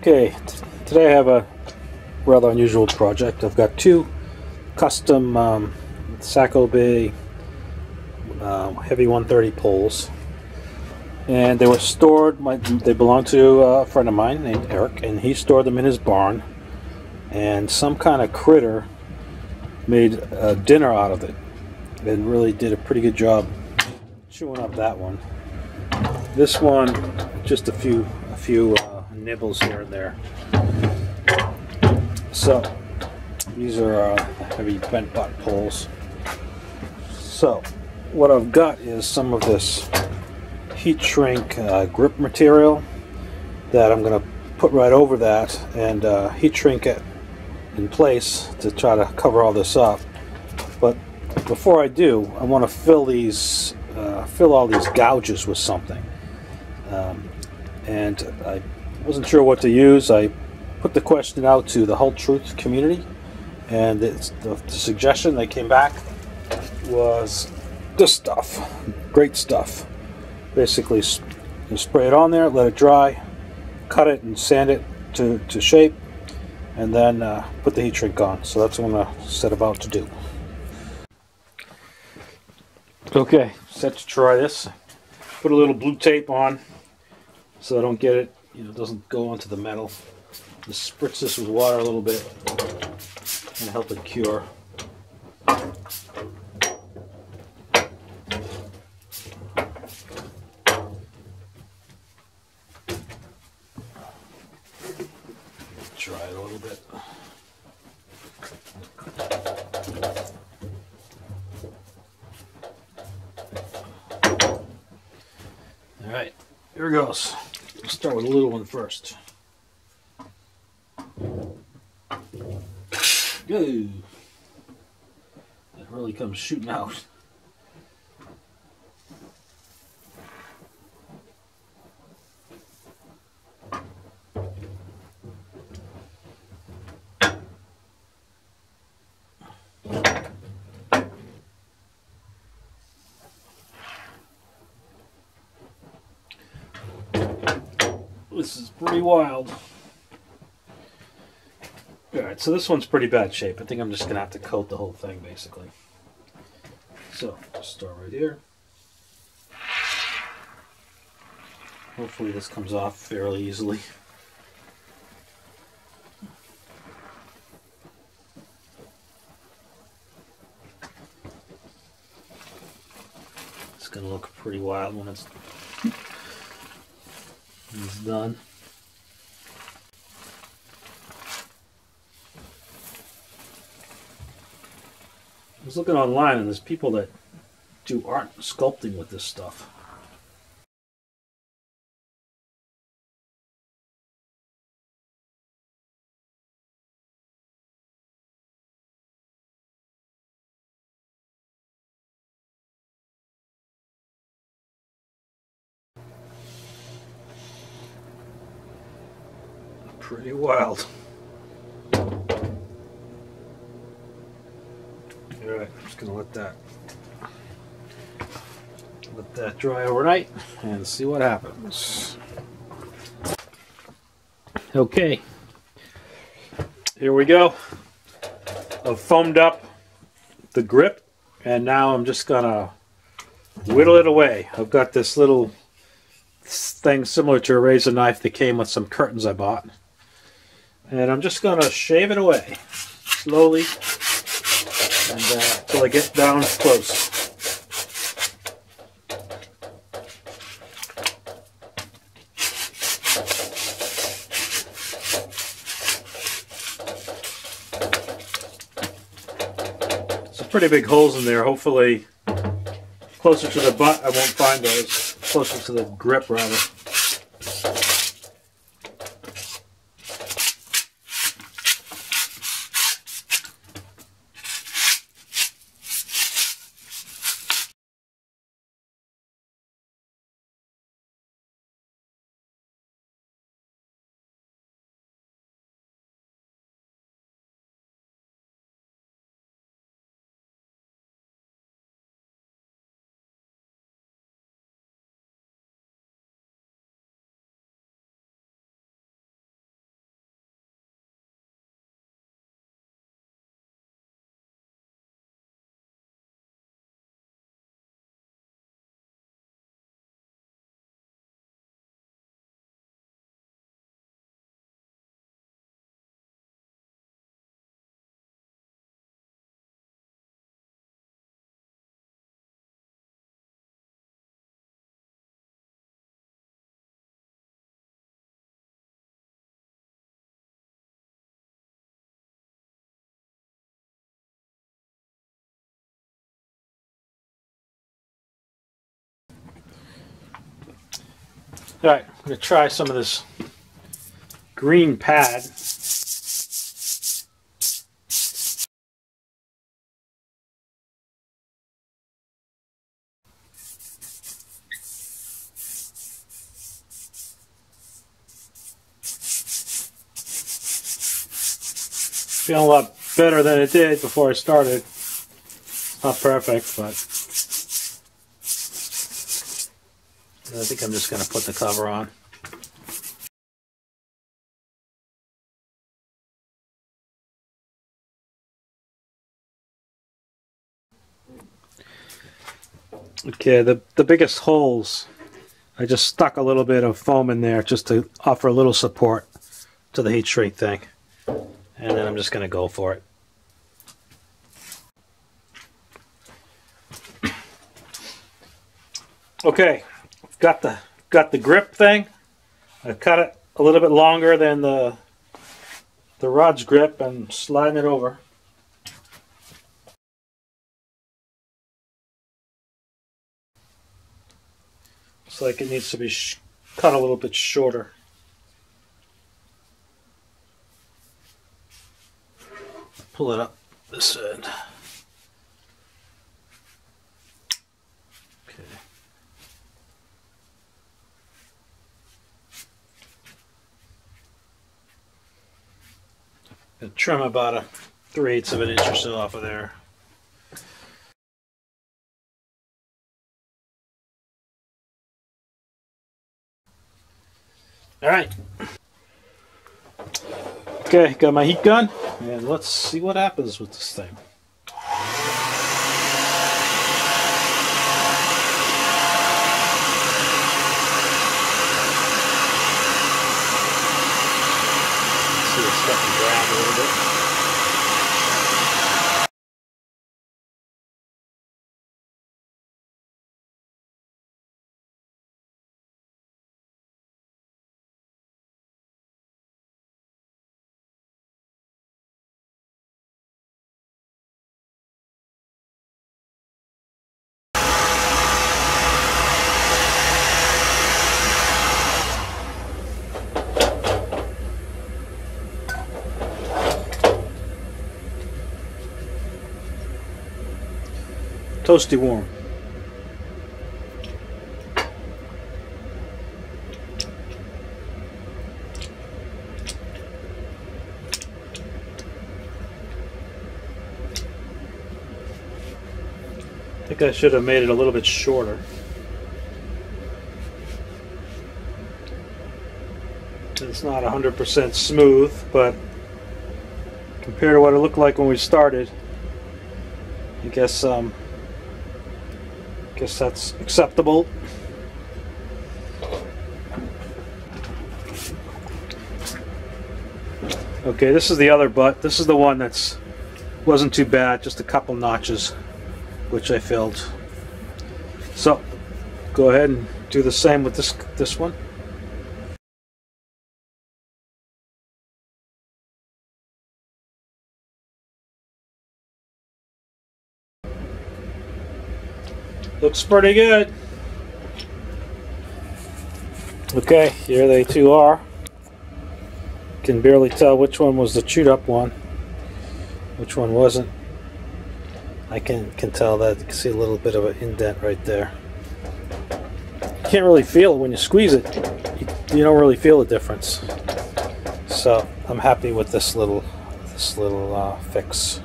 Okay, today I have a rather unusual project. I've got two custom Sacco Bay heavy 130 poles, and they were stored. They belong to a friend of mine named Eric, and he stored them in his barn. And some kind of critter made a dinner out of it, and really did a pretty good job chewing up that one. This one, just a few nibbles here and there. So these are heavy bent butt poles. So what I've got is some of this heat shrink grip material that I'm going to put right over that and heat shrink it in place to try to cover all this up. But before I do, I want to fill all these gouges with something. And I wasn't sure what to use. I put the question out to the Hull Truth community, and the suggestion that came back was this stuff. Great stuff. Basically, you spray it on there, let it dry, cut it and sand it to shape, and then put the heat shrink on. So that's what I'm going to set about to do. Okay, set to try this. Put a little blue tape on so I don't get it, doesn't go onto the metal. Just spritz this with water a little bit and help it cure. Try it a little bit. All right, here it goes. Let's start with a little one first. Ooh, that really comes shooting out. This is pretty wild. Alright, so this one's pretty bad shape. I think I'm just going to have to coat the whole thing, basically. So, just start right here. Hopefully this comes off fairly easily. It's going to look pretty wild when it's done. I was looking online and there's people that do art sculpting with this stuff. Pretty wild. Alright, I'm just going to let that dry overnight and see what happens. Okay, here we go. I've foamed up the grip and now I'm just going to whittle it away. I've got this little thing similar to a razor knife that came with some curtains I bought. And I'm just going to shave it away slowly until I get down close. Some pretty big holes in there. Hopefully closer to the butt I won't find those. Closer to the grip rather. Alright, I'm going to try some of this green pad. Feeling a lot better than it did before I started. Not perfect, but I think I'm just going to put the cover on. Okay, the biggest holes, I just stuck a little bit of foam in there just to offer a little support to the heat shrink thing. And then I'm just going to go for it. Okay, got the grip thing. I cut it a little bit longer than the rod's grip and sliding it over. Looks like it needs to be cut a little bit shorter. Pull it up this end. Okay. And trim about a 3/8 of an inch or so off of there. All right. Okay, got my heat gun, and let's see what happens with this thing. Let's see, it's starting to grab a little bit. Toasty warm. I think I should have made it a little bit shorter. It's not 100% smooth, but compared to what it looked like when we started, I guess that's acceptable. Okay, this is the other butt. This is the one that's wasn't too bad, just a couple notches, which I filled. So go ahead and do the same with this one. Looks pretty good. Okay, here they two are. Can barely tell which one was the chewed up one, which one wasn't. I can tell that. You can see a little bit of an indent right there. You can't really feel it when you squeeze it. You don't really feel the difference. So I'm happy with this little fix.